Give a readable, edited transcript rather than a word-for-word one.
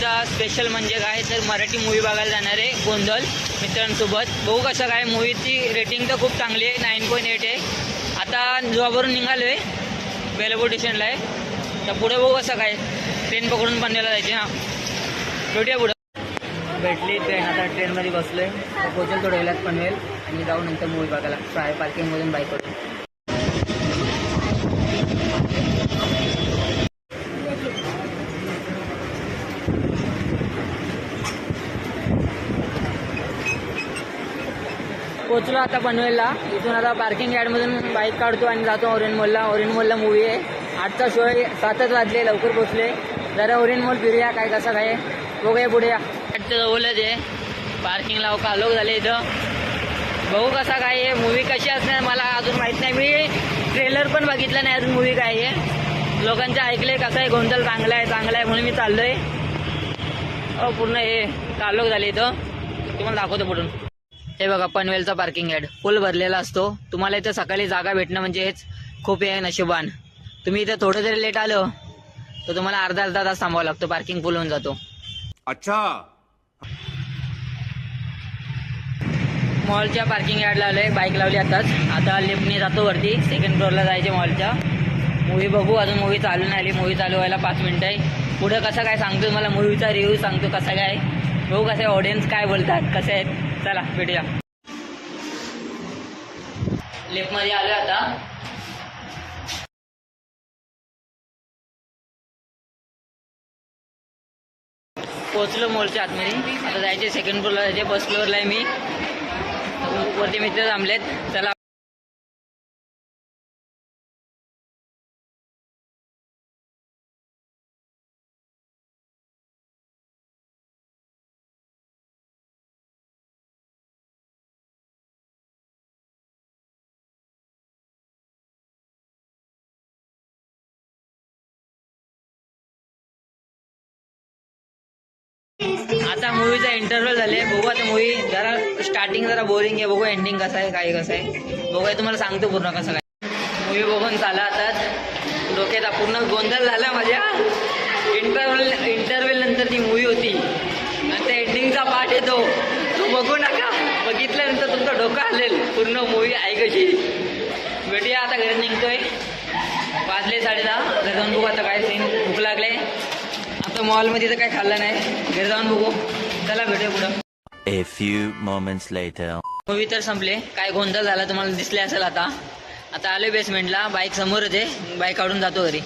आजचा स्पेशल म्हणजे काय तर मराठी मूवी बघायला जाणार आहे गोंधळ मित्रांसोबत. बघू कसं काय. मूवीची रेटिंग तर खूप चांगली आहे, 9.8 आहे. आता जॉबवरून निघालो आहे, बेलापूर स्टेशनला आहे. तर पुढे बघू कसं काय. ट्रेन पकडून पनवेलला जायचे. हां भेटूया पुढं. भेटली ट्रेन. आता ट्रेनमध्ये बसलो आहे. पोचेल थोड्या वेळात पनवेल आणि जाऊ नंतर मूवी बघायला पार्किंगमधून बाईकवरून. पोचलो आता पनवेलला. इथून आता पार्किंग यार्डमधून बाईक काढतो आणि जातो ओरिएंट मॉलला. ओरिएंट मॉलला मूवी आहे. 8चा शो आहे. 7च वाजले, लवकर पोचले. जरा ओरिएंट मॉल फिरूया काय कसं काय बघूया पुढे. या जवळच आहे. पार्किंगला कालोख झाले इथं. बघू कसा काय आहे. मूवी कशी असणार मला अजून माहीत नाही. मी ट्रेलर पण बघितलं नाही अजून मूवी काय आहे. लोकांचं ऐकलंय कसं आहे गोंधळ चांगला आहे म्हणून मी चाललोय. पूर्ण हे कालोख झाले इथं. तुम्हाला दाखवतो पुढून. हे बघा पनवेलचा पार्किंग यार्ड फुल भरलेला असतो. तुम्हाला इथं सकाळी जागा भेटणं म्हणजे हेच खूप आहे नशिबान. तुम्ही इथं थोडं जरी लेट आलं तर तुम्हाला अर्धा तास थांबावं लागतो. पार्किंग फुल होऊन जातो. अच्छा. मॉलच्या पार्किंग यार्डला आलोय. बाईक लावली आताच. आता लिफ्टने जातो वरती. सेकंड फ्लोअरला जायचे मॉलच्या. मूवी बघू. अजून मूवी चालू नाही आली. मूवी चालू व्हायला 5 मिनिटं आहे. पुढं कसं काय सांगतो मला. मूवीचा रिव्ह्यू सांगतो कसा काय. बघू कसं ऑडियन्स काय बोलतात कसे आहेत. चला भेटूया. लिफ्टमध्ये आलोय आता. पोचलो मॉलच्या आतमध्ये. आता जायचे सेकंड फ्लोअरला जायचे. फर्स्ट फ्लोअरला आहे मी. वरती मित्र थांबलेत. चला आता मूवीचा इंटरव्हल झाले. बघू आता मूवी. जरा स्टार्टिंग जरा बोरिंग आहे. बघू एंडिंग कसं आहे काय कसं आहे बघूया. तुम्हाला सांगतो पूर्ण कसं काय. मूवी बघून चाला आताच. डोक्याचा पूर्ण गोंधळ झाला माझ्या. इंटरव्हल नंतर ती मूवी होती आणि त्या एंडिंगचा पार्ट येतो तो बघू नका. बघितल्यानंतर तुमचं डोकं हलेल. पूर्ण मूवी आहे कशी. भेटूया आता. घरी निघतोय. वाजले 10:30. घरी जाऊन बघू आता काय सीन. भूक लागले. आता मॉलमध्ये तर काय खाल्लं नाही. घरी जाऊन बघू. चला भेटूया पुढं. A few moments later. Movie तर संपले. काय गोंधळ झाला तुम्हाला दिसले असेल. आता आलोय बेसमेंटला. बाईक समोरच आहे. बाईक काढून जातो घरी.